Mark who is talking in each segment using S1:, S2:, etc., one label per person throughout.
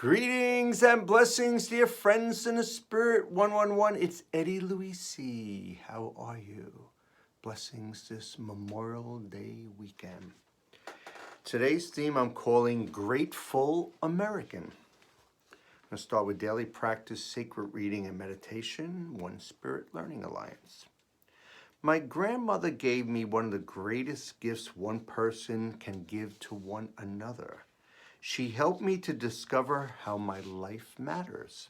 S1: Greetings and blessings, dear friends in the spirit. 111, it's Eddie Louis C. How are you? Blessings this Memorial Day weekend. Today's theme I'm calling Grateful American. I'm going to start with daily practice, sacred reading and meditation, One Spirit Learning Alliance. My grandmother gave me one of the greatest gifts one person can give to one another. She helped me to discover how my life matters.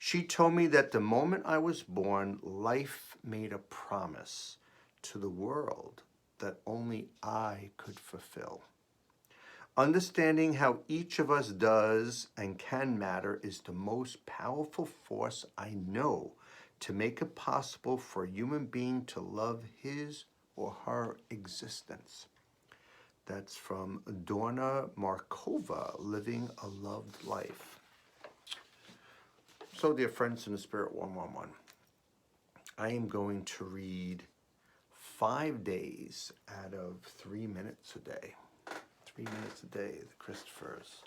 S1: She told me that the moment I was born, life made a promise to the world that only I could fulfill. Understanding how each of us does and can matter is the most powerful force I know to make it possible for a human being to love his or her existence. That's from Dorna Markova, Living a Loved Life. So, dear friends in the Spirit 111, I am going to read 5 days out of 3 minutes a day. 3 minutes a day, the Christophers.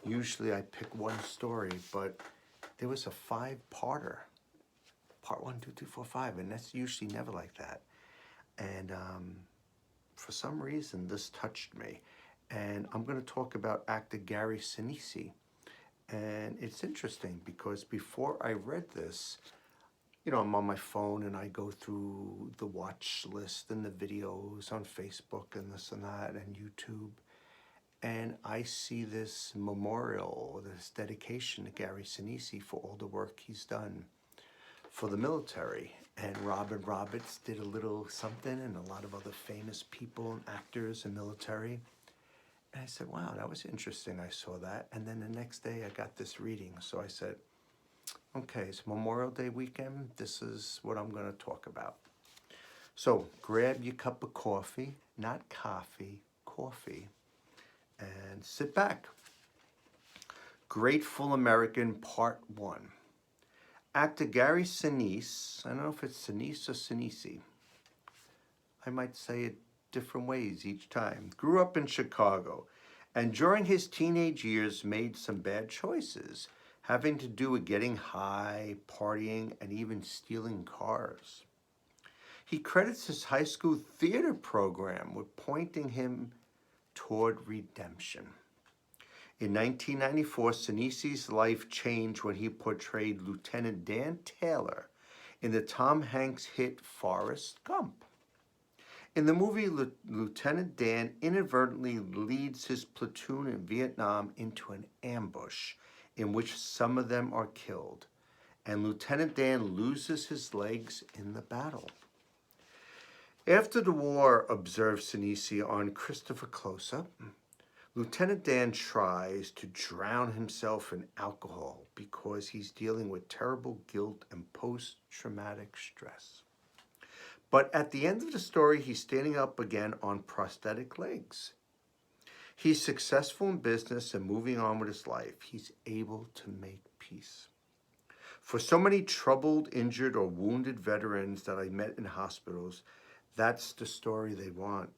S1: Usually I pick one story, but there was a 5-parter. Part 1, 2, 3, 4, 5, and that's usually never like that. And for some reason, this touched me. And I'm going to talk about actor Gary Sinise. And it's interesting because before I read this, I'm on my phone and I go through the watch list and the videos on Facebook and this and that and YouTube. And I see this memorial, this dedication to Gary Sinise for all the work he's done for the military. And Robin Roberts did a little something, and a lot of other famous people and actors and military. And I said, wow, that was interesting. I saw that. And then the next day I got this reading. So I said, okay, it's Memorial Day weekend. This is what I'm going to talk about. So grab your cup of coffee, not coffee, coffee, and sit back. Grateful American, Part 1. Actor Gary Sinise, I don't know if it's Sinise or Sinise. I might say it different ways each time. Grew up in Chicago, and during his teenage years made some bad choices, having to do with getting high, partying, and even stealing cars. He credits his high school theater program with pointing him toward redemption. In 1994, Sinise's life changed when he portrayed Lieutenant Dan Taylor in the Tom Hanks hit Forrest Gump. In the movie, Lieutenant Dan inadvertently leads his platoon in Vietnam into an ambush in which some of them are killed, and Lieutenant Dan loses his legs in the battle. After the war, observed Sinise on Christopher Close-Up, Lieutenant Dan tries to drown himself in alcohol because he's dealing with terrible guilt and post-traumatic stress. But at the end of the story, he's standing up again on prosthetic legs. He's successful in business and moving on with his life. He's able to make peace. For so many troubled, injured, or wounded veterans that I met in hospitals, that's the story they want.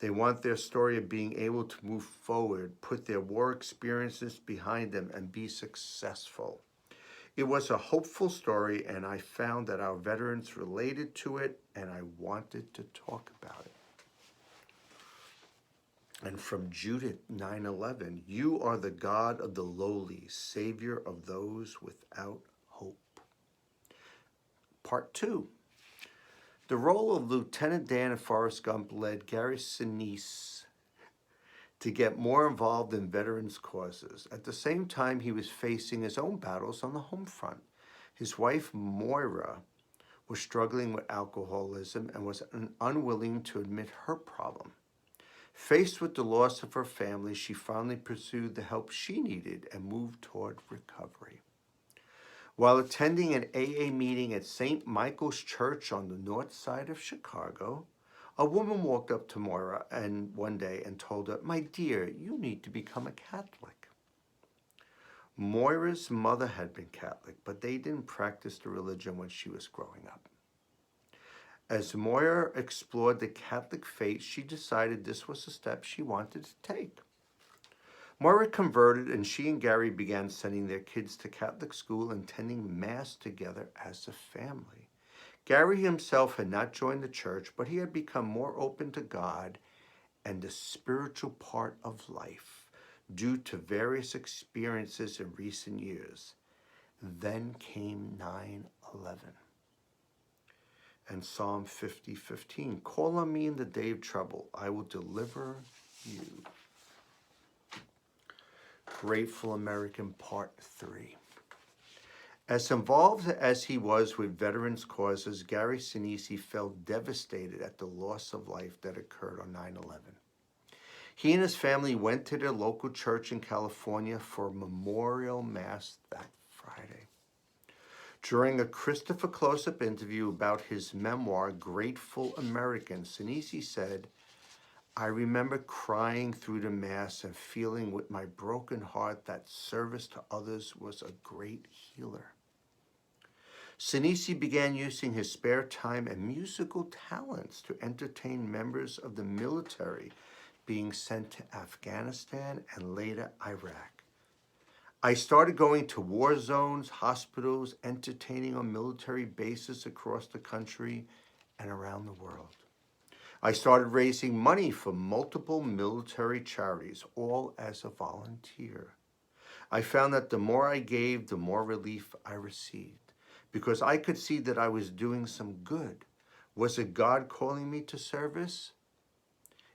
S1: They want their story of being able to move forward, put their war experiences behind them, and be successful. It was a hopeful story, and I found that our veterans related to it, and I wanted to talk about it. And from Judith 9:11, you are the God of the lowly, Savior of those without hope. Part 2. The role of Lieutenant Dan in Forrest Gump led Gary Sinise to get more involved in veterans' causes. At the same time, he was facing his own battles on the home front. His wife, Moira, was struggling with alcoholism and was unwilling to admit her problem. Faced with the loss of her family, she finally pursued the help she needed and moved toward recovery. While attending an AA meeting at St. Michael's Church on the north side of Chicago, a woman walked up to Moira one day and told her, "My dear, you need to become a Catholic." Moira's mother had been Catholic, but they didn't practice the religion when she was growing up. As Moyer explored the Catholic faith, she decided this was a step she wanted to take. Moira converted, and she and Gary began sending their kids to Catholic school and attending Mass together as a family. Gary himself had not joined the church, but he had become more open to God and the spiritual part of life due to various experiences in recent years. Then came 9/11. And Psalm 50:15, call on me in the day of trouble, I will deliver you. Grateful American Part 3. As involved as he was with veterans' causes, Gary Sinise felt devastated at the loss of life that occurred on 9/11. He and his family went to their local church in California for a memorial mass that Friday. During a Christopher Close-Up interview about his memoir, Grateful American, Sinise said, I remember crying through the Mass and feeling with my broken heart that service to others was a great healer. Sinise began using his spare time and musical talents to entertain members of the military being sent to Afghanistan and later Iraq. I started going to war zones, hospitals, entertaining on military bases across the country and around the world. I started raising money for multiple military charities, all as a volunteer. I found that the more I gave, the more relief I received, because I could see that I was doing some good. Was it God calling me to service?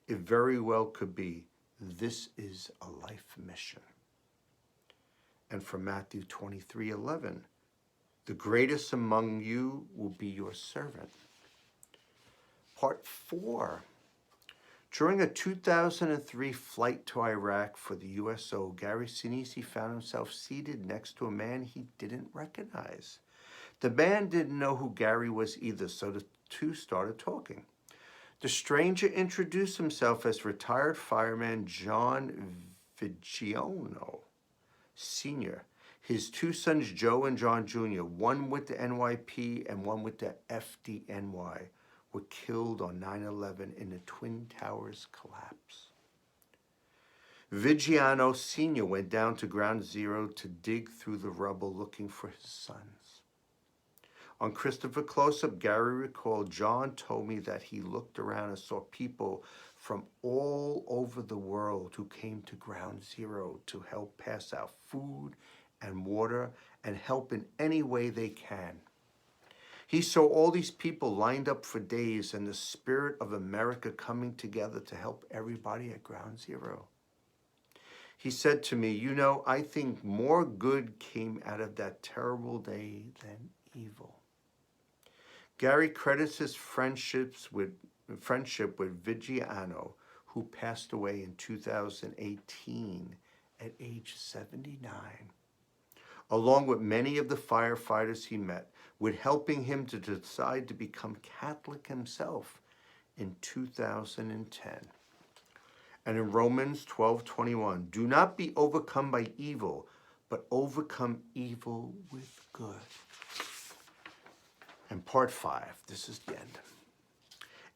S1: It very well could be. This is a life mission. And from Matthew 23:11, the greatest among you will be your servant. Part 4. During a 2003 flight to Iraq for the USO, Gary Sinise found himself seated next to a man he didn't recognize. The man didn't know who Gary was either, so the two started talking. The stranger introduced himself as retired fireman John Vigiano Sr. His two sons, Joe and John Jr., one with the NYP and one with the FDNY, were killed on 9/11 in the Twin Towers collapse. Vigiano Sr. went down to Ground Zero to dig through the rubble looking for his sons. On Christopher Close-Up, Gary recalled, John told me that he looked around and saw people from all over the world who came to Ground Zero to help pass out food and water and help in any way they can. He saw all these people lined up for days and the spirit of America coming together to help everybody at Ground Zero. He said to me, you know, I think more good came out of that terrible day than evil. Gary credits his friendship with Vigiano, who passed away in 2018 at age 79, along with many of the firefighters he met, with helping him to decide to become Catholic himself in 2010. And in Romans 12:21, do not be overcome by evil, but overcome evil with good. And part 5, this is the end.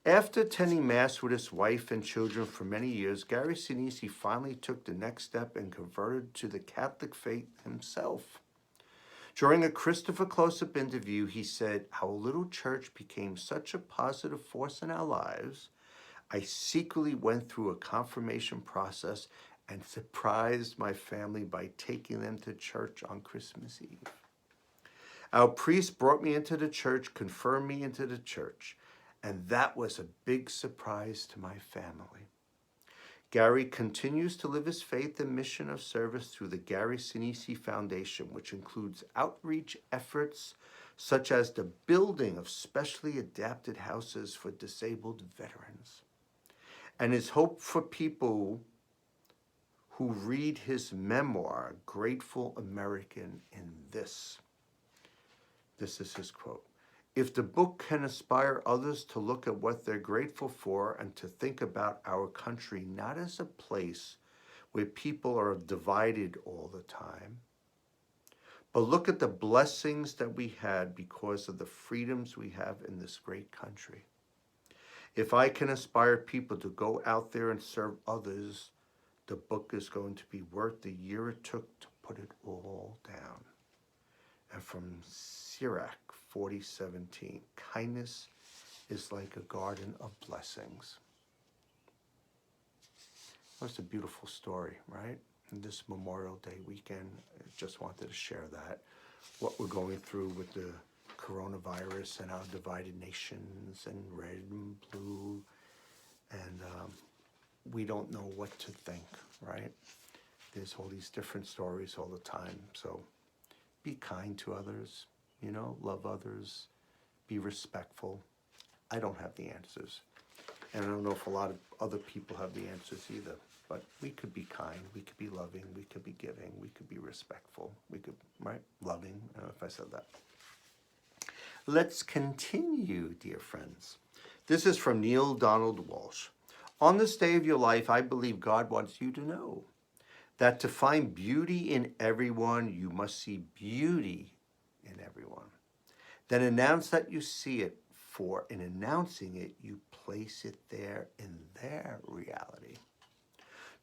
S1: After attending Mass with his wife and children for many years, Gary Sinise finally took the next step and converted to the Catholic faith himself. During a Christopher Close-Up interview, he said, our little church became such a positive force in our lives. I secretly went through a confirmation process and surprised my family by taking them to church on Christmas Eve. Our priest brought me into the church, confirmed me into the church, and that was a big surprise to my family. Gary continues to live his faith and mission of service through the Gary Sinise Foundation, which includes outreach efforts such as the building of specially adapted houses for disabled veterans. And his hope for people who read his memoir, Grateful American, in this. This is his quote. If the book can inspire others to look at what they're grateful for and to think about our country not as a place where people are divided all the time, But look at the blessings that we had because of the freedoms we have in this great country. If I can inspire people to go out there and serve others, the book is going to be worth the year it took to put it all down. And from Sirach 40:17, kindness is like a garden of blessings. That's a beautiful story, right? And this Memorial Day weekend, I just wanted to share that. What we're going through with the coronavirus and our divided nations and red and blue. And we don't know what to think, right? There's all these different stories all the time. So be kind to others, love others, be respectful. I don't have the answers. And I don't know if a lot of other people have the answers either. But we could be kind, we could be loving, we could be giving, we could be respectful, we could, right? Loving, I don't know if I said that. Let's continue, dear friends. This is from Neil Donald Walsh. On this day of your life, I believe God wants you to know that to find beauty in everyone, you must see beauty in everyone. Then announce that you see it, for in announcing it, you place it there in their reality.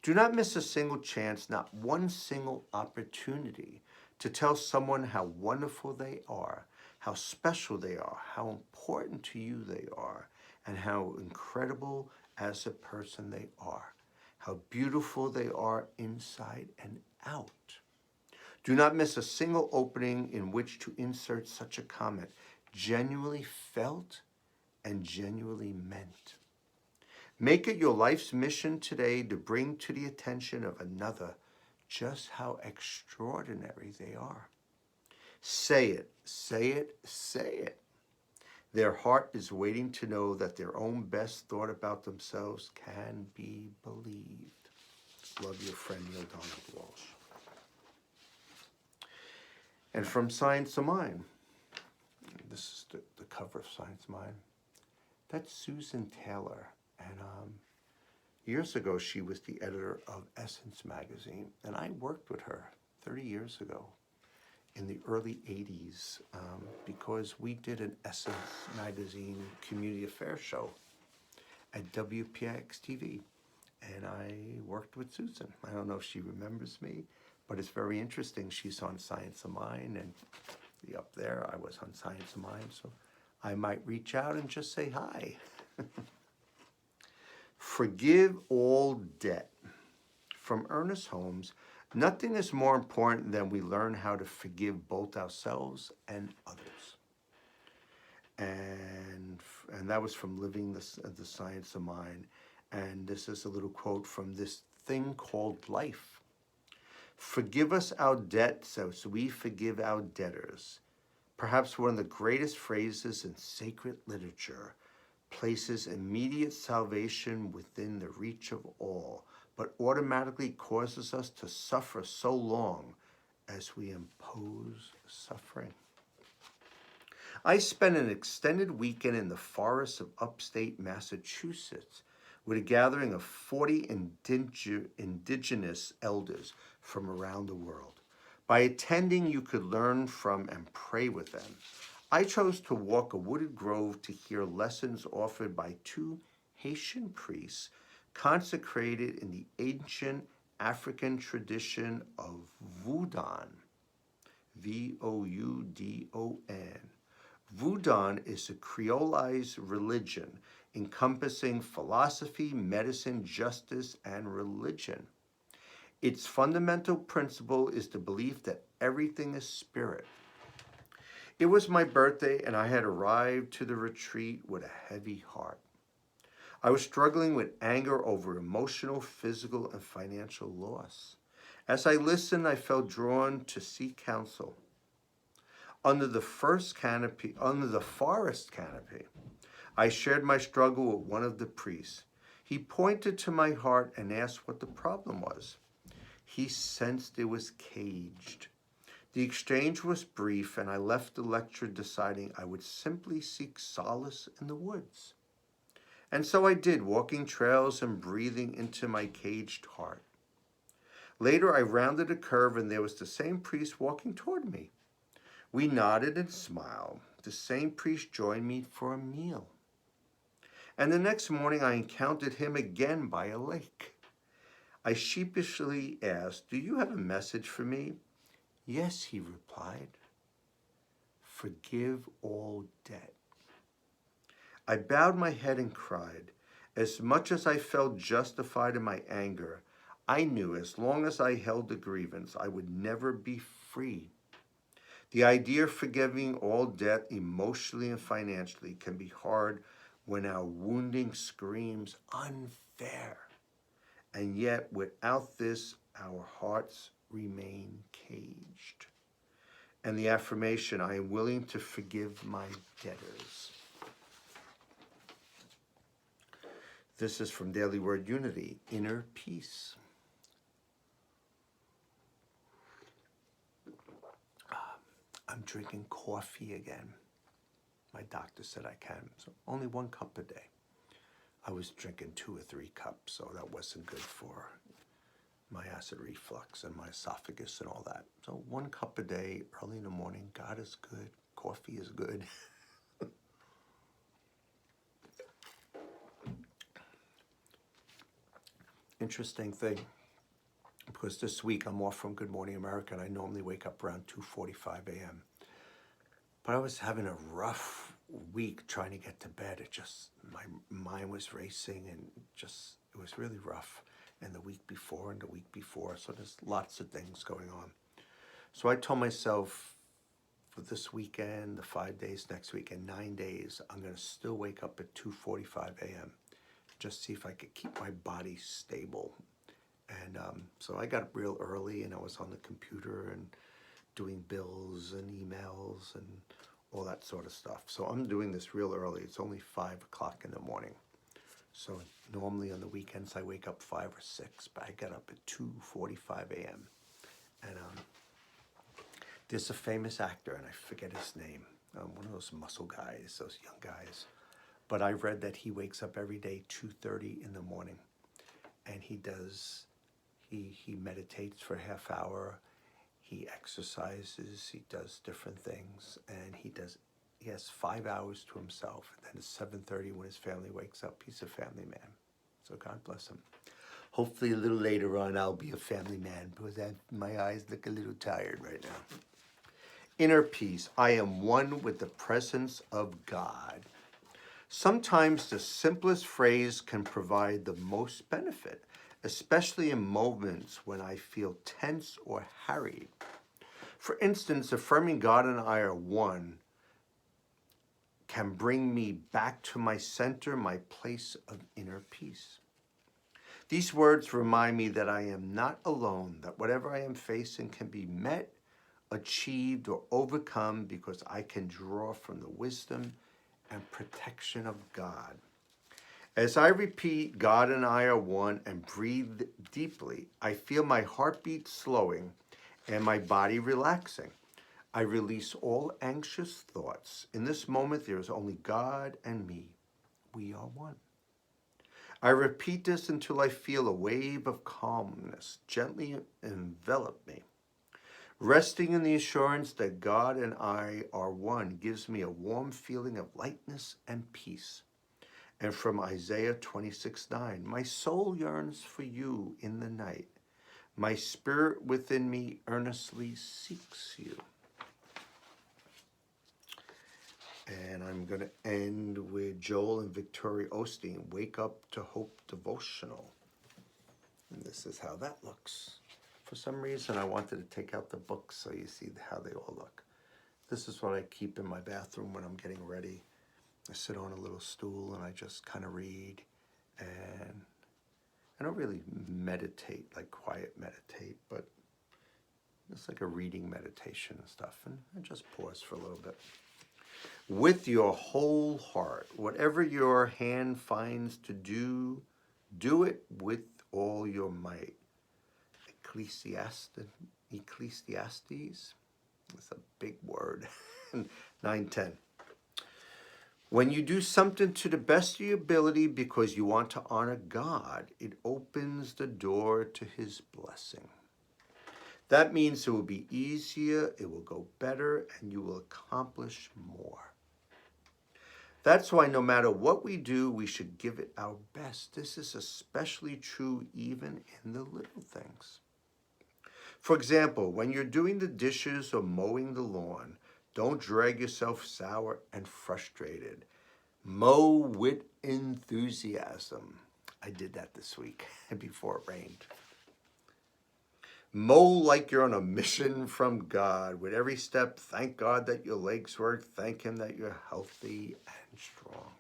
S1: Do not miss a single chance, not one single opportunity to tell someone how wonderful they are, how special they are, how important to you they are, and how incredible as a person they are, how beautiful they are inside and out. Do not miss a single opening in which to insert such a comment, genuinely felt and genuinely meant. Make it your life's mission today to bring to the attention of another just how extraordinary they are. Say it, say it, say it. Their heart is waiting to know that their own best thought about themselves can be believed. Love, your friend Neil Donald Walsh. And from Science of Mind, this is the cover of Science of Mind. That's Susan Taylor. And years ago, she was the editor of Essence magazine. And I worked with her 30 years ago in the early 80s because we did an Essence magazine community affairs show at WPIX TV. And I worked with Susan. I don't know if she remembers me, but it's very interesting. She's on Science of Mind, and up there, I was on Science of Mind. So I might reach out and just say hi. Forgive all debt. From Ernest Holmes, nothing is more important than we learn how to forgive both ourselves and others. And that was from Living the Science of Mind. And this is a little quote from this thing called life. Forgive us our debts as we forgive our debtors. Perhaps one of the greatest phrases in sacred literature, places immediate salvation within the reach of all, but automatically causes us to suffer so long as we impose suffering. I spent an extended weekend in the forests of upstate Massachusetts with a gathering of 40 indigenous elders from around the world. By attending, you could learn from and pray with them. I chose to walk a wooded grove to hear lessons offered by two Haitian priests consecrated in the ancient African tradition of Voudon, V-O-U-D-O-N. Voudon is a creolized religion encompassing philosophy, medicine, justice, and religion. Its fundamental principle is the belief that everything is spirit. It was my birthday, and I had arrived to the retreat with a heavy heart. I was struggling with anger over emotional, physical, and financial loss. As I listened, I felt drawn to seek counsel. Under the forest canopy, I shared my struggle with one of the priests. He pointed to my heart and asked what the problem was. He sensed it was caged. The exchange was brief, and I left the lecture deciding I would simply seek solace in the woods. And so I did, walking trails and breathing into my caged heart. Later, I rounded a curve and there was the same priest walking toward me. We nodded and smiled. The same priest joined me for a meal. And the next morning, I encountered him again by a lake. I sheepishly asked, "Do you have a message for me?" "Yes," he replied. "Forgive all debt." I bowed my head and cried. As much as I felt justified in my anger, I knew as long as I held the grievance, I would never be free. The idea of forgiving all debt emotionally and financially can be hard when our wounding screams unfair. And yet, without this, our hearts remain caged. And the affirmation, I am willing to forgive my debtors. This is from Daily Word Unity, Inner Peace. I'm drinking coffee again. My doctor said I can, so only 1 cup a day. I was drinking 2 or 3 cups, so that wasn't good for my acid reflux and my esophagus and all that. So 1 cup a day, early in the morning. God is good. Coffee is good. Interesting thing, because this week I'm off from Good Morning America, and I normally wake up around 2:45 a.m. But I was having a rough week trying to get to bed. My mind was racing, and it was really rough. And the week before, so there's lots of things going on. So I told myself, for this weekend, the 5 days next week, and 9 days, I'm going to still wake up at 2:45 a.m. just see if I could keep my body stable. And so I got up real early, and I was on the computer and doing bills and emails and all that sort of stuff. So I'm doing this real early. It's only 5 o'clock in the morning. So normally on the weekends I wake up 5 or 6, but I got up at 2:45 a.m. And there's a famous actor, and I forget his name, one of those muscle guys, those young guys. But I read that he wakes up every day 2:30 in the morning, and he meditates for a half hour. He exercises, he does different things, and he has 5 hours to himself. And then at 7:30 when his family wakes up, he's a family man. So God bless him. Hopefully a little later on I'll be a family man, because my eyes look a little tired right now. Inner peace. I am one with the presence of God. Sometimes the simplest phrase can provide the most benefit, especially in moments when I feel tense or harried. For instance, affirming God and I are one can bring me back to my center, my place of inner peace. These words remind me that I am not alone, that whatever I am facing can be met, achieved, or overcome because I can draw from the wisdom and protection of God. As I repeat, God and I are one, and breathe deeply, I feel my heartbeat slowing and my body relaxing. I release all anxious thoughts. In this moment, there is only God and me. We are one. I repeat this until I feel a wave of calmness gently envelop me. Resting in the assurance that God and I are one gives me a warm feeling of lightness and peace. And from Isaiah 26:9, my soul yearns for you in the night. My spirit within me earnestly seeks you. And I'm going to end with Joel and Victoria Osteen, Wake Up to Hope Devotional. And this is how that looks. For some reason, I wanted to take out the books so you see how they all look. This is what I keep in my bathroom when I'm getting ready. I sit on a little stool and I just kind of read, and I don't really meditate, like quiet meditate, but it's like a reading meditation and stuff, and I just pause for a little bit. With your whole heart, whatever your hand finds to do, do it with all your might. Ecclesiastes, it's a big word, 9:10. When you do something to the best of your ability because you want to honor God, it opens the door to His blessing. That means it will be easier, it will go better, and you will accomplish more. That's why no matter what we do, we should give it our best. This is especially true even in the little things. For example, when you're doing the dishes or mowing the lawn, don't drag yourself sour and frustrated. Mow with enthusiasm. I did that this week before it rained. Mow like you're on a mission from God. With every step, thank God that your legs work. Thank Him that you're healthy and strong.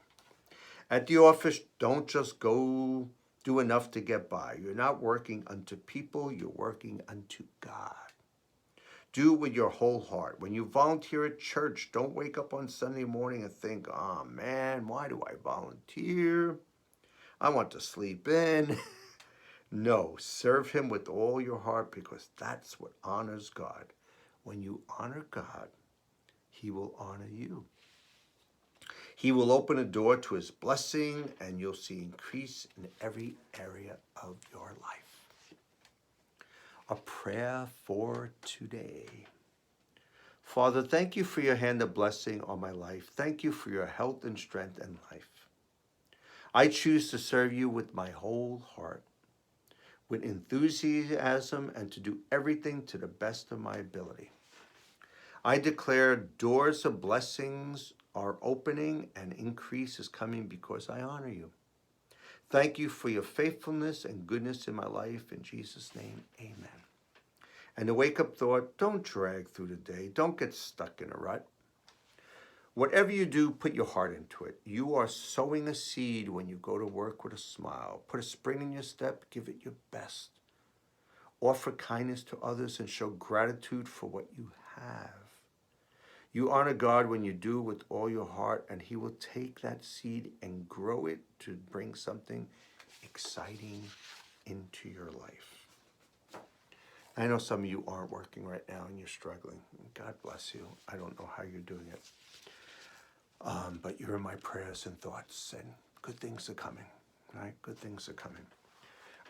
S1: At the office, don't just go do enough to get by. You're not working unto people, you're working unto God. Do it with your whole heart. When you volunteer at church, don't wake up on Sunday morning and think, oh man, why do I volunteer? I want to sleep in. No, serve Him with all your heart because that's what honors God. When you honor God, He will honor you. He will open a door to His blessing and you'll see increase in every area of your life. A prayer for today. Father, thank you for your hand of blessing on my life. Thank you for your health and strength and life. I choose to serve you with my whole heart, with enthusiasm, and to do everything to the best of my ability. I declare doors of blessings are opening and increase is coming because I honor you. Thank you for your faithfulness and goodness in my life. In Jesus' name, amen. And the wake-up thought, don't drag through the day. Don't get stuck in a rut. Whatever you do, put your heart into it. You are sowing a seed when you go to work with a smile. Put a spring in your step. Give it your best. Offer kindness to others and show gratitude for what you have. You honor God when you do with all your heart, and He will take that seed and grow it to bring something exciting into your life. I know some of you aren't working right now and you're struggling. God bless you. I don't know how you're doing it. But you're in my prayers and thoughts, and good things are coming, right? Good things are coming.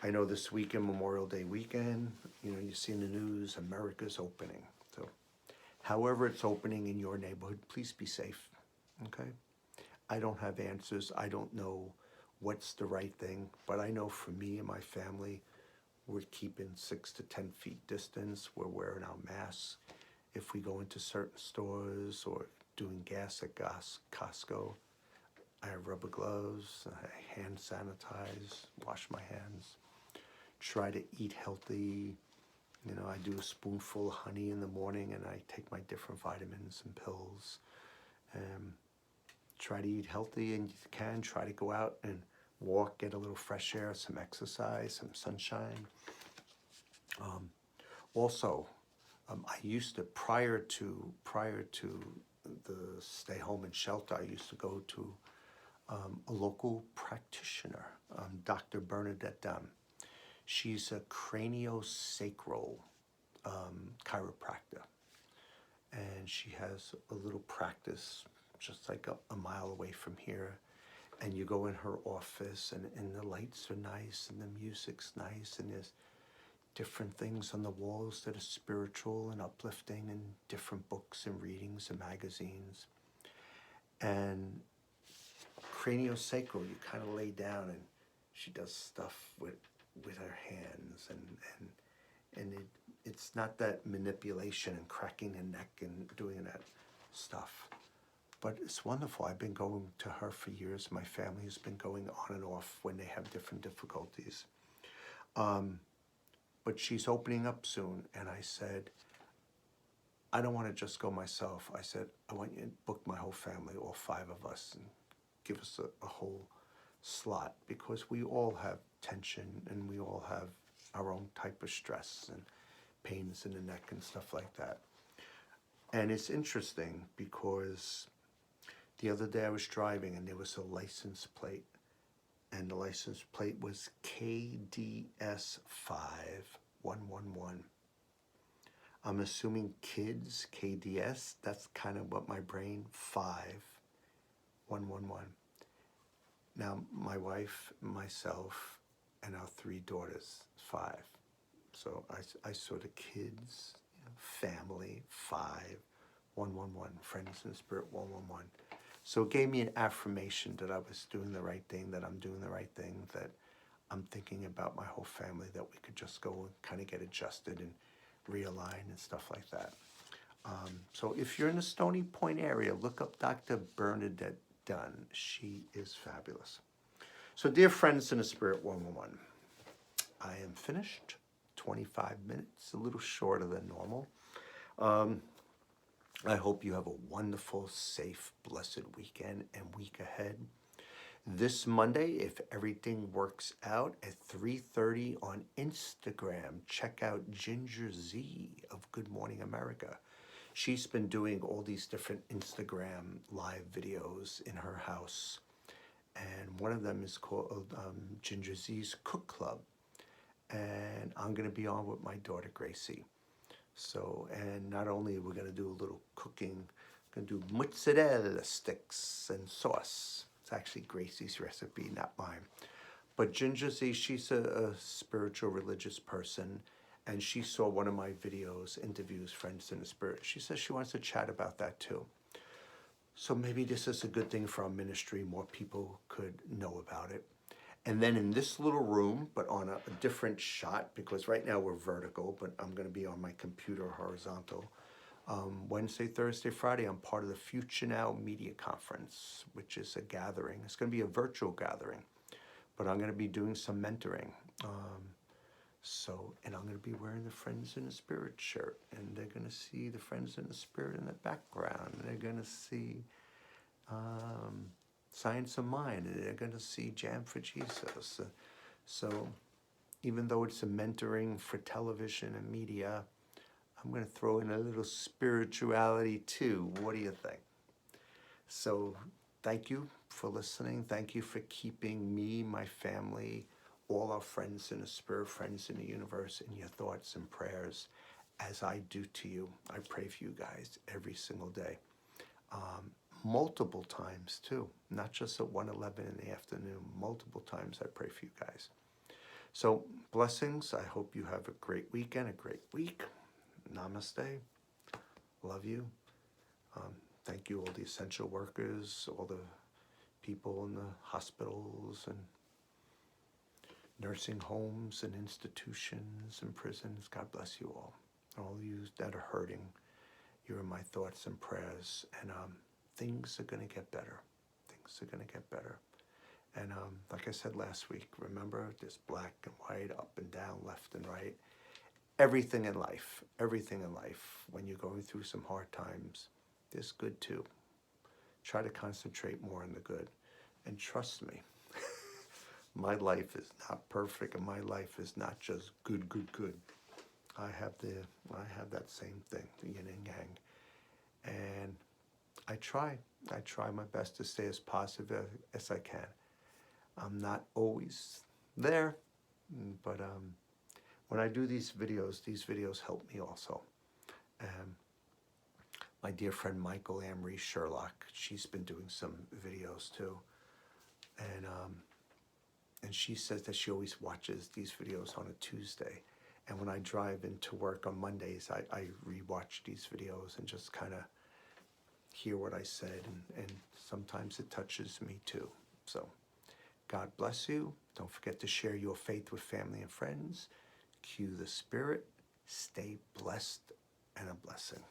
S1: I know this weekend, Memorial Day weekend, you see in the news, America's opening. So however it's opening in your neighborhood, please be safe, okay? I don't have answers. I don't know what's the right thing, but I know for me and my family, we're keeping 6 to 10 feet distance. We're wearing our masks. If we go into certain stores or doing gas at Costco, I have rubber gloves, I hand sanitize, wash my hands, try to eat healthy. I do a spoonful of honey in the morning and I take my different vitamins and pills. Try to eat healthy and you can. Try to go out and walk, get a little fresh air, some exercise, some sunshine. Also, I used to, prior to the stay home and shelter, I used to go to a local practitioner, Dr. Bernadette Dunn. She's a craniosacral chiropractor, and she has a little practice just like a mile away from here. And you go in her office, and the lights are nice, and the music's nice, and there's different things on the walls that are spiritual and uplifting, and different books and readings and magazines. And craniosacral, you kind of lay down, and she does stuff with her hands, and it's not that manipulation and cracking the neck and doing that stuff. But it's wonderful. I've been going to her for years. My family has been going on and off when they have different difficulties. But she's opening up soon, and I said, I don't want to just go myself. I said, I want you to book my whole family, all 5 of us, and give us a whole slot, because we all have tension and we all have our own type of stress and pains in the neck and stuff like that. And it's interesting because the other day I was driving and there was a license plate, and the license plate was KDS 5111. I'm assuming kids, KDS, that's kind of what my brain, 5111. Now, my wife, myself, and our 3 daughters, 5. So I saw the kids, family, 5111, friends in the spirit, 111. So it gave me an affirmation that I was doing the right thing, that I'm doing the right thing, that I'm thinking about my whole family, that we could just go and kind of get adjusted and realign and stuff like that. So if you're in the Stony Point area, look up Dr. Bernadette Dunn. She is fabulous. So dear friends in the spirit, 111, I am finished. 25 minutes, a little shorter than normal. I hope you have a wonderful, safe, blessed weekend and week ahead. This Monday, if everything works out, at 3:30 on Instagram, check out Ginger Z of Good Morning America. She's been doing all these different Instagram live videos in her house. And one of them is called Ginger Z's Cook Club. And I'm going to be on with my daughter, Gracie. So, and not only are we going to do a little cooking, we're going to do mozzarella sticks and sauce. It's actually Gracie's recipe, not mine. But Ginger Z, she's a spiritual religious person, and she saw one of my videos, interviews Friends in the Spirit. She says she wants to chat about that too. So maybe this is a good thing for our ministry. More people could know about it. And then in this little room, but on a different shot, because right now we're vertical, but I'm going to be on my computer horizontal. Wednesday, Thursday, Friday, I'm part of the Future Now Media Conference, which is a gathering. It's going to be a virtual gathering, but I'm going to be doing some mentoring. And I'm going to be wearing the Friends in the Spirit shirt, and they're going to see the Friends in the Spirit in the background. And they're going to see Science of Mind, and they're going to see Jam for Jesus. So even though it's a mentoring for television and media, I'm going to throw in a little spirituality too. What do you think? So thank you for listening. Thank you for keeping me, my family, all our friends in the spirit, friends in the universe, in your thoughts and prayers, as I do to you. I pray for you guys every single day. Multiple times too, not just at 1:11 in the afternoon. Multiple times I pray for you guys. So blessings. I hope you have a great weekend, a great week. Namaste. Love you. Thank you, all the essential workers, all the people in the hospitals and nursing homes and institutions and prisons. God bless you all. All of you that are hurting, you're in my thoughts and prayers. And things are going to get better. Things are going to get better. And like I said last week, remember, there's black and white, up and down, left and right. Everything in life, when you're going through some hard times, there's good too. Try to concentrate more on the good. And trust me, my life is not perfect, and my life is not just good. I have that same thing, the yin and yang. And I try my best to stay as positive as I can. I'm not always there, but when I do these videos help me also. My dear friend Michael Amory Sherlock, she's been doing some videos too. And she says that she always watches these videos on a Tuesday. And when I drive into work on Mondays, I rewatch these videos and just kind of hear what I said. And sometimes it touches me too. So God bless you. Don't forget to share your faith with family and friends. Cue the spirit. Stay blessed and a blessing.